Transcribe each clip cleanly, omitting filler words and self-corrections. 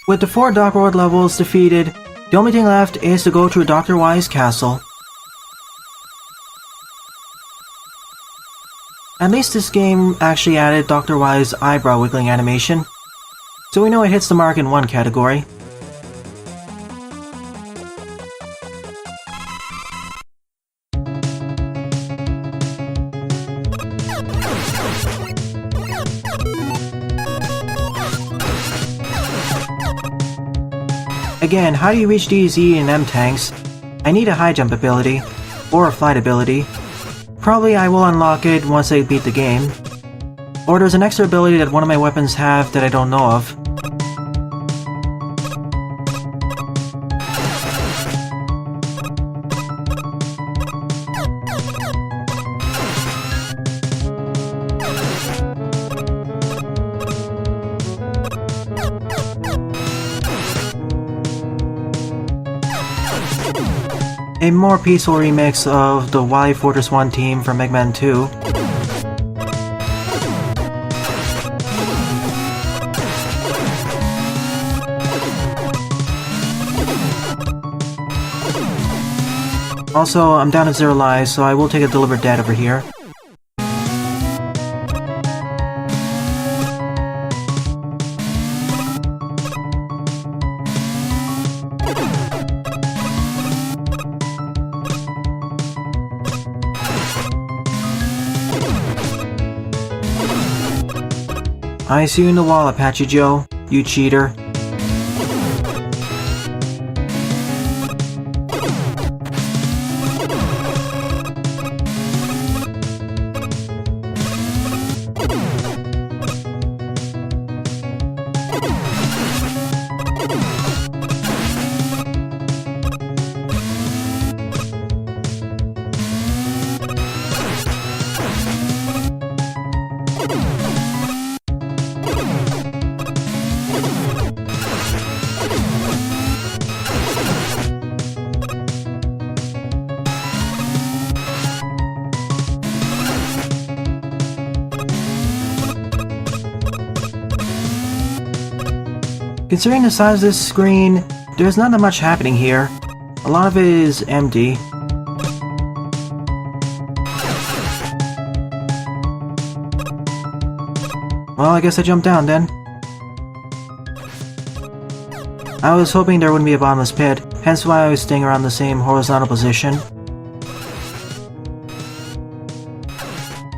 With the 4 Dark World levels defeated, the only thing left is to go to Dr. Wily's castle. At least this game actually added Dr. Wily's eyebrow wiggling animation, so we know it hits the mark in one category. Again, how do you reach these E and M tanks? I need a high jump ability, or a flight ability. Probably I will unlock it once I beat the game. Or there's an extra ability that one of my weapons have that I don't know of. A more peaceful remix of the Wily Fortress 1 theme from Mega Man 2. Also, I'm down to 0 lives, so I will take a deliberate death over here. I see you in the wall, Apache Joe. You cheater. Considering the size of this screen, there's not that much happening here. A lot of it is empty. Well, I guess I jumped down then. I was hoping there wouldn't be a bottomless pit, hence why I was staying around the same horizontal position.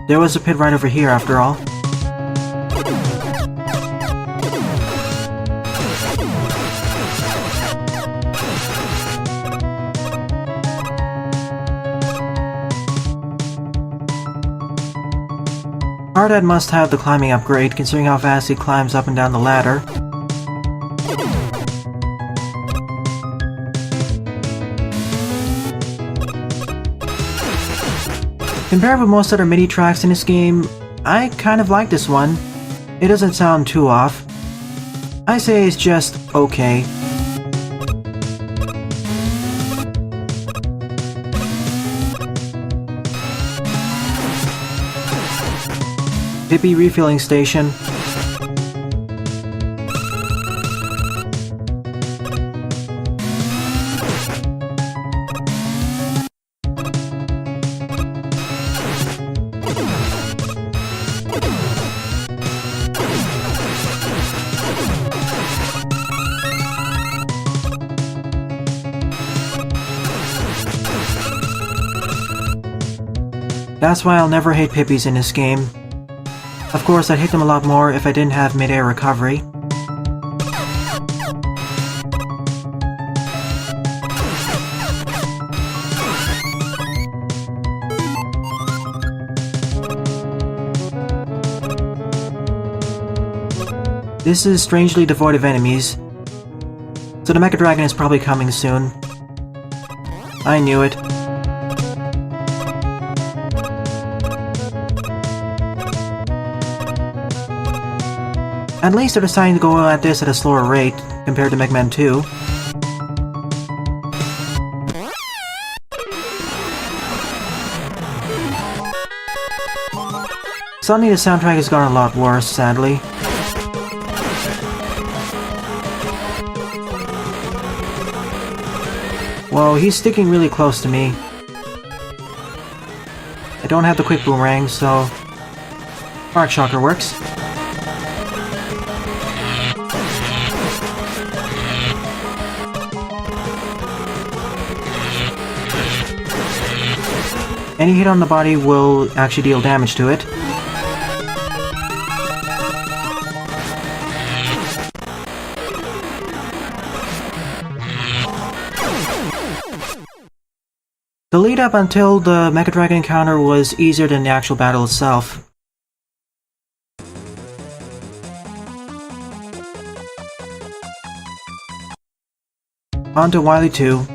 There was a pit right over here after all. Hardhead must have the climbing upgrade, considering how fast he climbs up and down the ladder. Compared with most other MIDI tracks in this game, I kind of like this one. It doesn't sound too off. I say it's just okay. Hippie refilling station. That's why I'll never hate Pippies in this game. Of course, I'd hate them a lot more if I didn't have mid-air recovery. This is strangely devoid of enemies, so the Mecha Dragon is probably coming soon. I knew it. At least they're deciding to go at this at a slower rate compared to Mega Man 2. Suddenly the soundtrack has gotten a lot worse, sadly. Whoa, he's sticking really close to me. I don't have the quick boomerang, so... Arc Shocker works. Any hit on the body will actually deal damage to it. The lead up until the Mecha Dragon encounter was easier than the actual battle itself. On to Wily 2.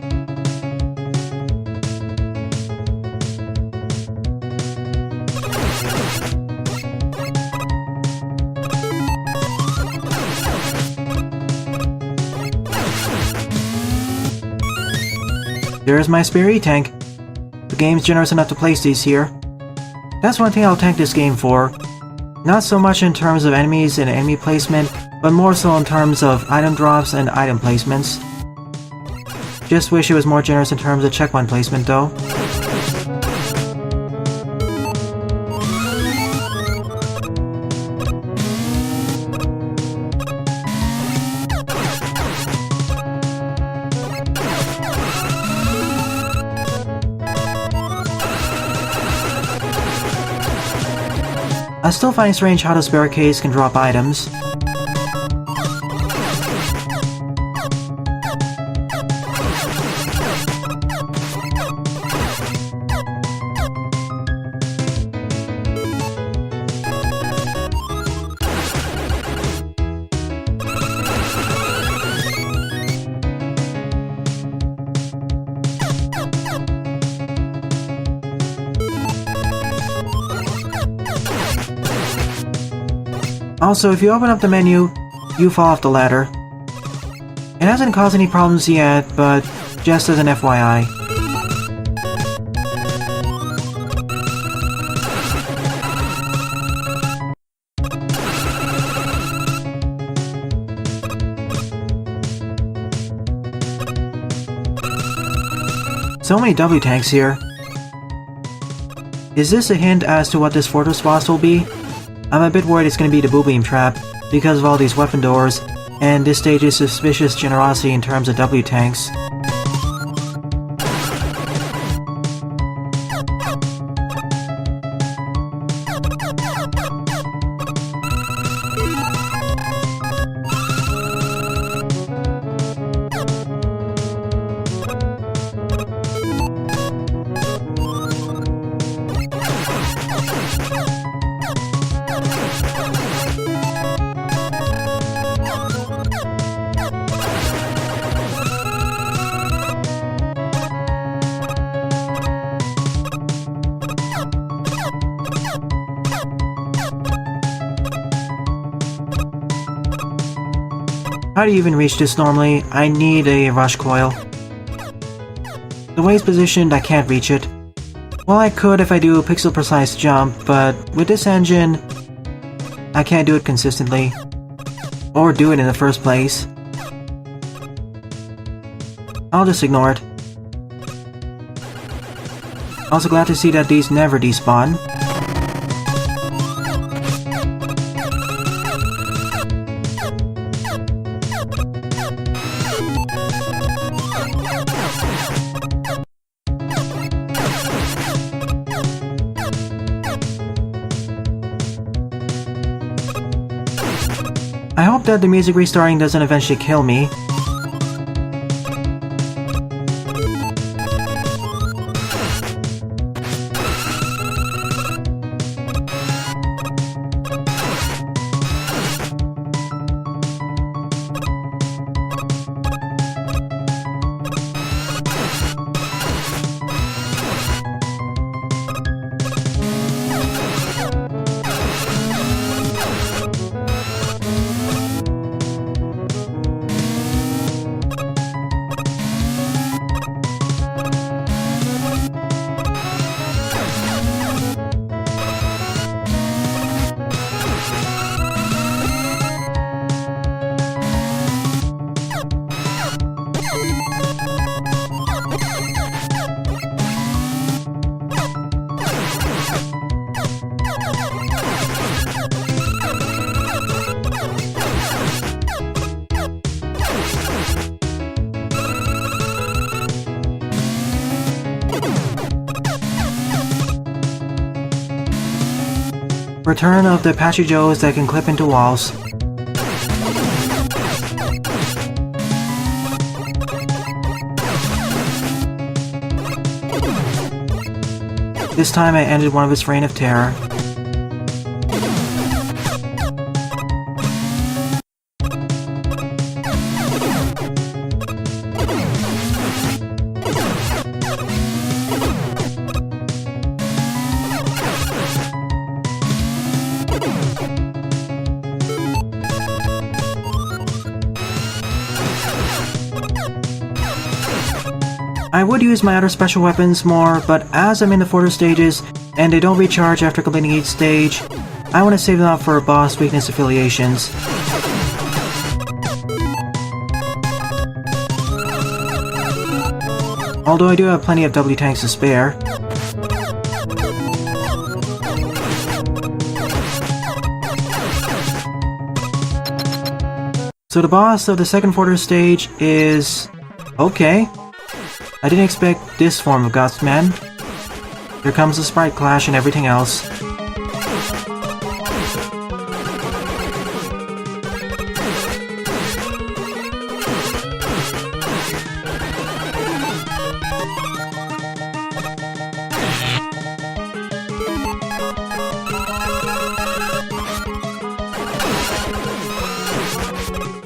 There's my spare E-Tank. The game's generous enough to place these here. That's one thing I'll thank this game for. Not so much in terms of enemies and enemy placement, but more so in terms of item drops and item placements. Just wish it was more generous in terms of checkpoint placement though. I still find it strange how the spare case can drop items. Also, if you open up the menu, you fall off the ladder. It hasn't caused any problems yet, but just as an FYI. So many W tanks here. Is this a hint as to what this fortress boss will be? I'm a bit worried it's going to be the Boo Beam Trap, because of all these weapon doors, and this stage's suspicious generosity in terms of W tanks. How do you even reach this normally? I need a rush coil. The way it's positioned, I can't reach it. Well, I could if I do a pixel-precise jump, but with this engine, I can't do it consistently. Or do it in the first place. I'll just ignore it. Also glad to see that these never despawn. I hope that the music restarting doesn't eventually kill me. Return of the Patchy Joes that can clip into walls. This time I ended one of his reign of terror. I would use my other special weapons more, but as I'm in the fortress stages, and they don't recharge after completing each stage, I want to save them up for boss weakness affiliations. Although I do have plenty of W tanks to spare. So the boss of the second fortress stage is... okay. I didn't expect this form of Godsman. Here comes the sprite clash and everything else.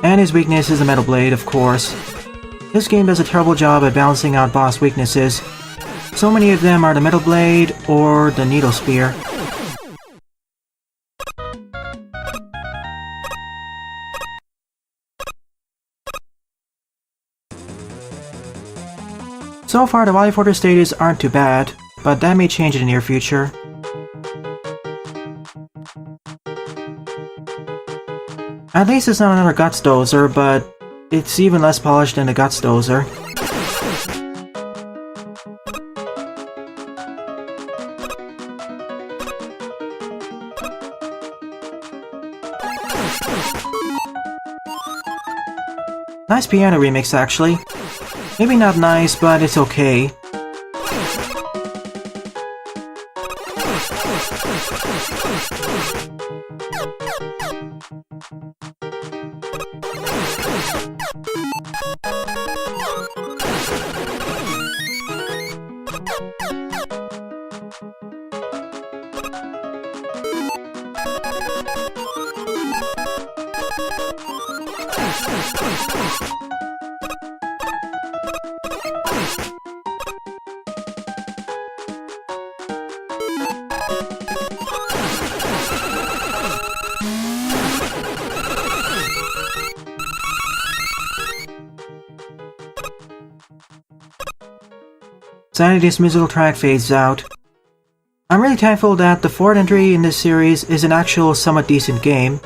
And his weakness is the Metal Blade, of course. This game does a terrible job at balancing out boss weaknesses. So many of them are the Metal Blade or the Needle Spear. So far the Wily Fortress stages aren't too bad, but that may change in the near future. At least it's not another Guts Dozer, but it's even less polished than the Guts Dozer. Nice piano remix, actually. Maybe not nice, but it's okay. Sadly, this musical track fades out. I'm really thankful that the fourth entry in this series is an actual somewhat decent game.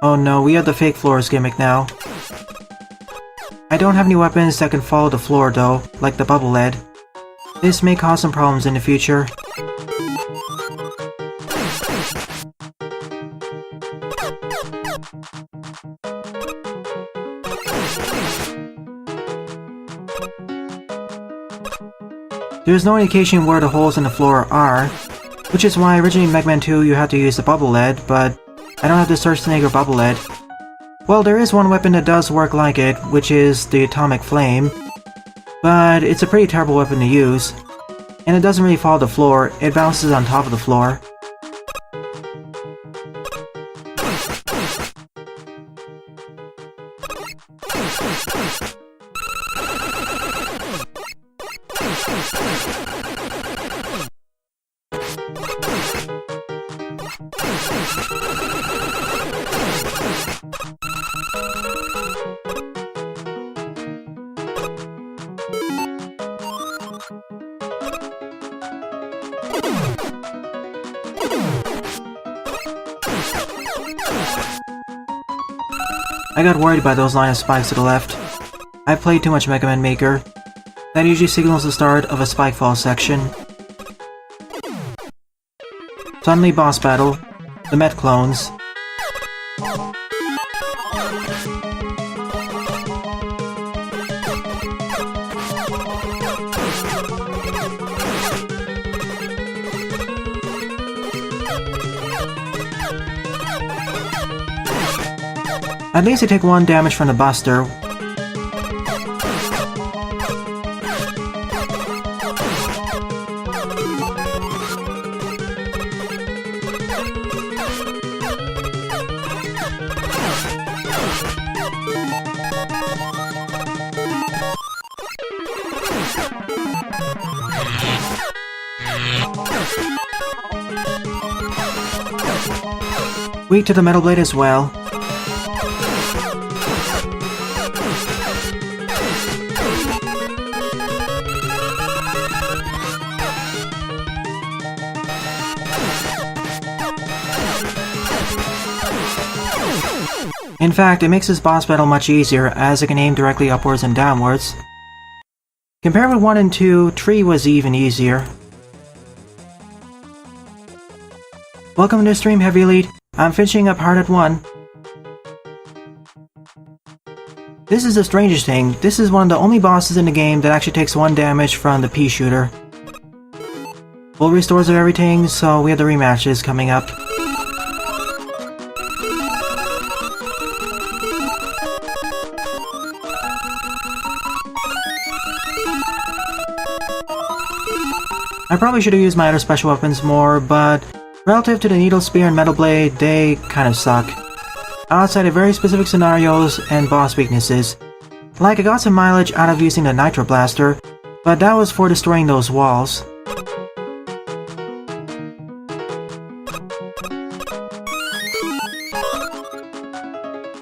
Oh no, we have the fake floors gimmick now. I don't have any weapons that can follow the floor though, like the bubble lead. This may cause some problems in the future. There's no indication where the holes in the floor are, which is why originally in Mega Man 2 you had to use the bubble lead, but I don't have the Search Snake or bubble lead. Well, there is one weapon that does work like it, which is the Atomic Flame, but it's a pretty terrible weapon to use, and it doesn't really follow the floor, it bounces on top of the floor. I got worried by those line of spikes to the left. I've played too much Mega Man Maker. That usually signals the start of a Spikefall section. Suddenly boss battle. The Met clones. At least I take 1 damage from the Buster. Weak to the Metal Blade as well. In fact, it makes this boss battle much easier, as it can aim directly upwards and downwards. Compared with 1 and 2, 3 was even easier. Welcome to the stream, Heavy Elite. I'm finishing up Hard at 1. This is the strangest thing. This is one of the only bosses in the game that actually takes 1 damage from the pea shooter. Full restores of everything, so we have the rematches coming up. I probably should have used my other special weapons more, but relative to the Needle Spear and Metal Blade, they kind of suck. Outside of very specific scenarios and boss weaknesses. Like, I got some mileage out of using the Nitro Blaster, but that was for destroying those walls.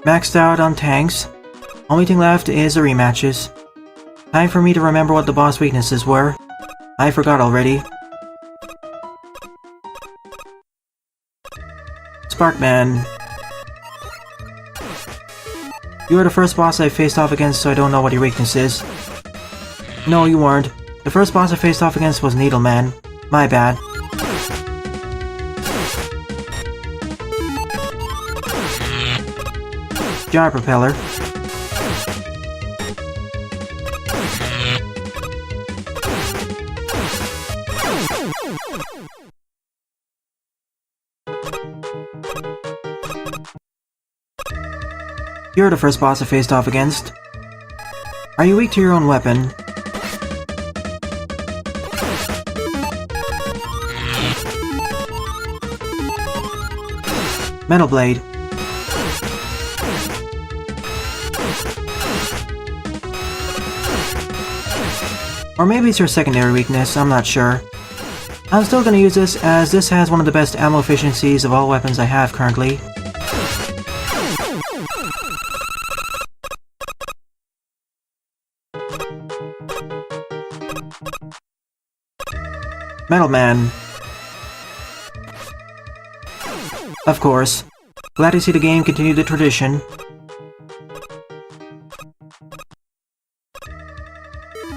Maxed out on tanks. Only thing left is the rematches. Time for me to remember what the boss weaknesses were. I forgot already. Sparkman. You were the first boss I faced off against, so I don't know what your weakness is. No, you weren't. The first boss I faced off against was Needleman. My bad. Jar Propeller. You're the first boss I faced off against. Are you weak to your own weapon? Metal Blade. Or maybe it's your secondary weakness, I'm not sure. I'm still gonna use this, as this has one of the best ammo efficiencies of all weapons I have currently. Metal Man. Of course. Glad to see the game continue the tradition.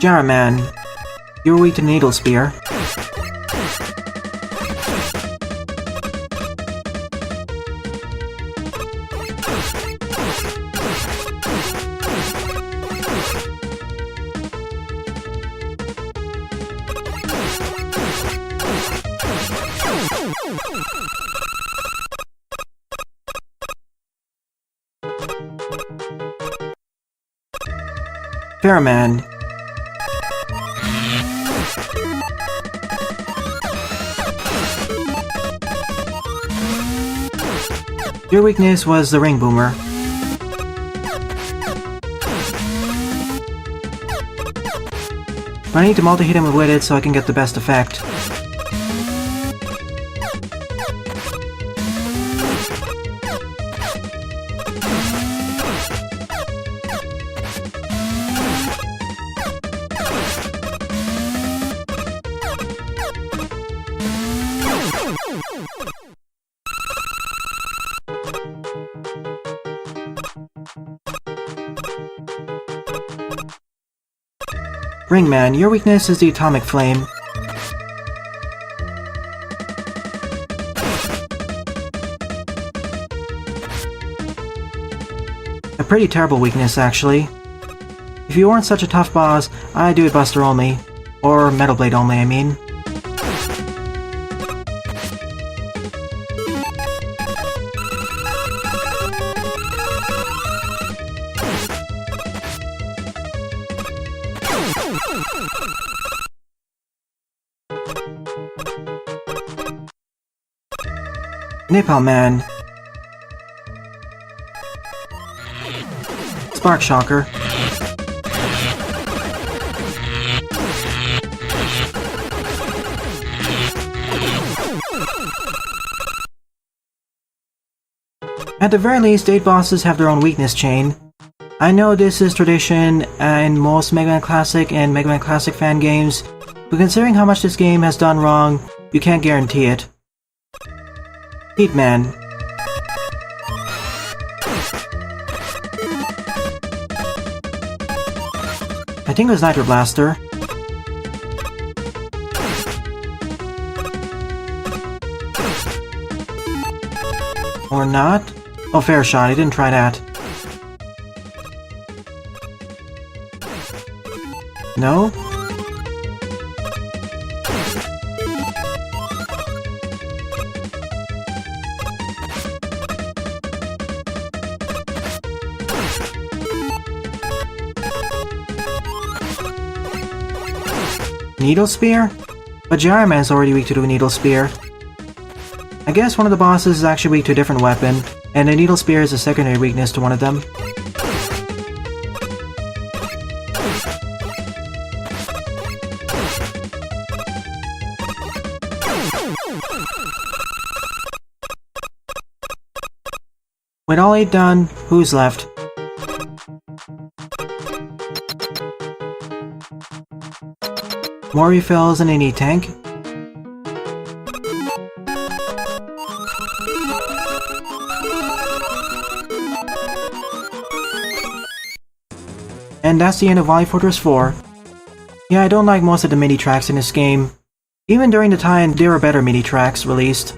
Jaraman. You're weak to Needle Spear. Fairman. Your weakness was the Ring Boomer. But I need to multi-hit him with it so I can get the best effect. Ringman, your weakness is the atomic flame. A pretty terrible weakness, actually. If you weren't such a tough boss, I'd do it Buster only. Or Metal Blade only, I mean. Napalm Man. Spark Shocker. At the very least, 8 bosses have their own weakness chain. I know this is tradition in most Mega Man Classic and Mega Man Classic fan games, but considering how much this game has done wrong, you can't guarantee it. Heat Man. I think it was Nitro Blaster. Or not? Oh, fair shot, I didn't try that. No? Needle Spear? But Gyroman is already weak to the Needle Spear. I guess one of the bosses is actually weak to a different weapon, and the Needle Spear is a secondary weakness to one of them. With all 8 done, who's left? More refills and a knee tank. And that's the end of Wily Fortress 4. Yeah, I don't like most of the mini-tracks in this game. Even during the time, there were better mini-tracks released.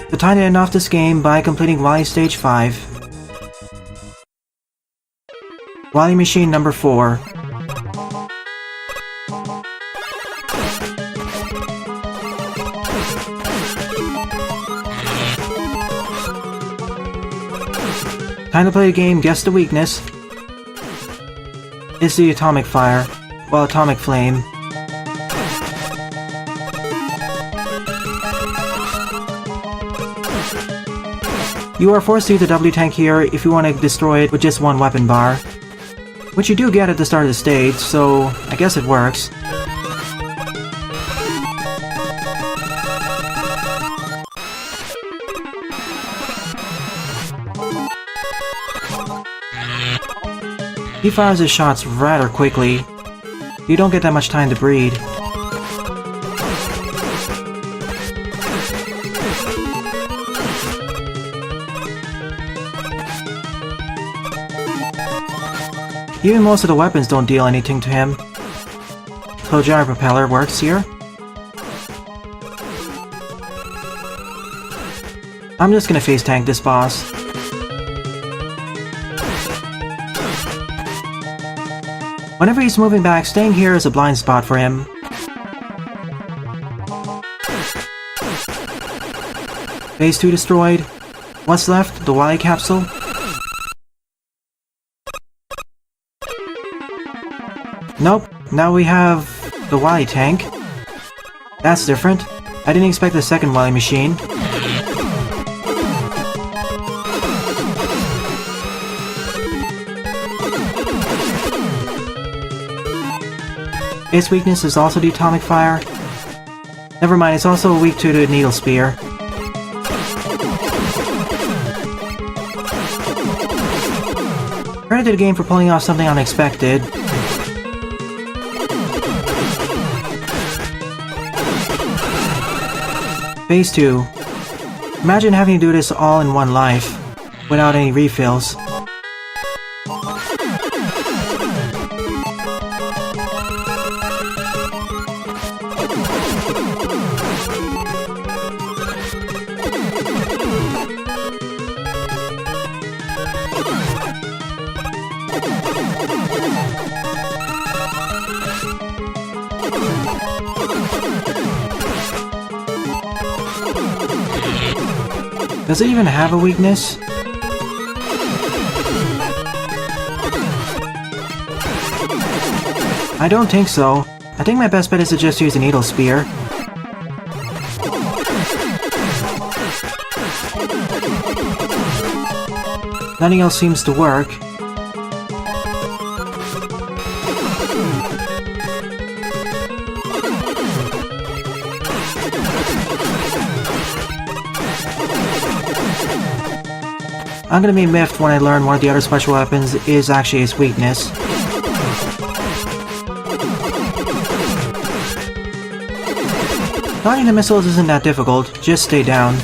The time to end off this game by completing Wily Stage 5. Wily Machine number 4. Time to play the game Guess the Weakness. It's the Atomic Fire. Well, Atomic Flame. You are forced to use the W tank here if you want to destroy it with just one weapon bar. Which you do get at the start of the stage, so I guess it works. He fires his shots rather quickly. You don't get that much time to breathe. Even most of the weapons don't deal anything to him. So Gyro Propeller works here. I'm just gonna face tank this boss. Whenever he's moving back, staying here is a blind spot for him. Phase 2 destroyed. What's left? The Wily Capsule? Nope, now we have the Wily Tank. That's different. I didn't expect the second Wily Machine. Its weakness is also the Atomic Fire. Never mind, it's also weak to the Needle Spear. Credit to the game for pulling off something unexpected. Phase 2. Imagine having to do this all in one life, without any refills. Does it even have a weakness? I don't think so. I think my best bet is to just use a needle spear. Nothing else seems to work. I'm gonna be miffed when I learn one of the other special weapons is actually its weakness. Dodging the missiles isn't that difficult, just stay down.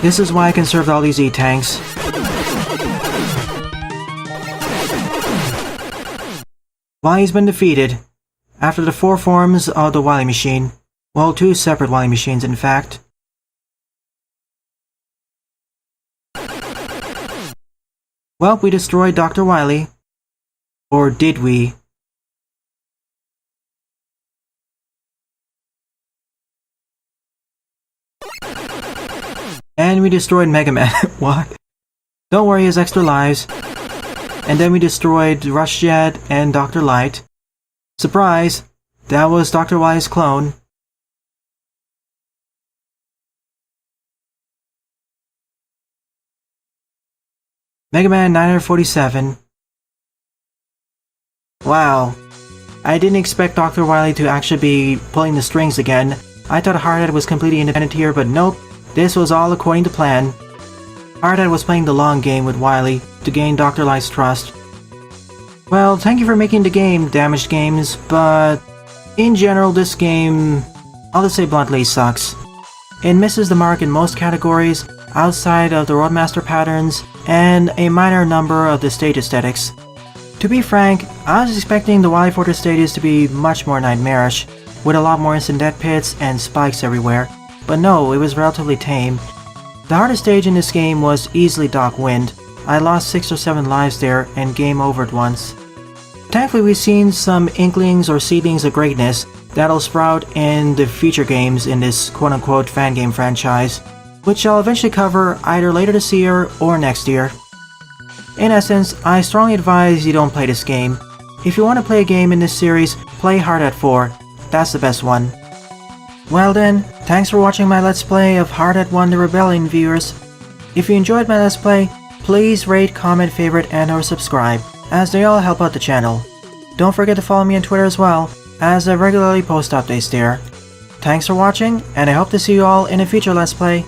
This is why I conserved all these E-tanks. Wily's been defeated. After the 4 forms of the Wily machine. Well, 2 separate Wily machines, in fact. Well, we destroyed Dr. Wily. Or did we? And we destroyed Mega Man. What? Don't worry, he has extra lives. And then we destroyed Rush Jet and Dr. Light. Surprise! That was Dr. Wily's clone. Mega Man 947. Wow. I didn't expect Dr. Wily to actually be pulling the strings again. I thought Hardhead was completely independent here, but nope. This was all according to plan. Hardhead was playing the long game with Wily to gain Dr. Light's trust. Well, thank you for making the game, Damaged Games, but in general this game, I'll just say bluntly, sucks. It misses the mark in most categories, outside of the Roadmaster patterns, and a minor number of the stage aesthetics. To be frank, I was expecting the Wily Fortress stages to be much more nightmarish, with a lot more instant death pits and spikes everywhere. But no, it was relatively tame. The hardest stage in this game was easily Dock Wind. I lost 6 or 7 lives there and game overed once. Thankfully we've seen some inklings or seedlings of greatness that'll sprout in the future games in this quote-unquote fan game franchise, which I'll eventually cover either later this year or next year. In essence, I strongly advise you don't play this game. If you want to play a game in this series, play Hardhead 4. That's the best one. Well then, thanks for watching my Let's Play of Hardhead 1 The Rebellion, viewers. If you enjoyed my Let's Play, please rate, comment, favorite, and or subscribe, as they all help out the channel. Don't forget to follow me on Twitter as well, as I regularly post updates there. Thanks for watching, and I hope to see you all in a future Let's Play.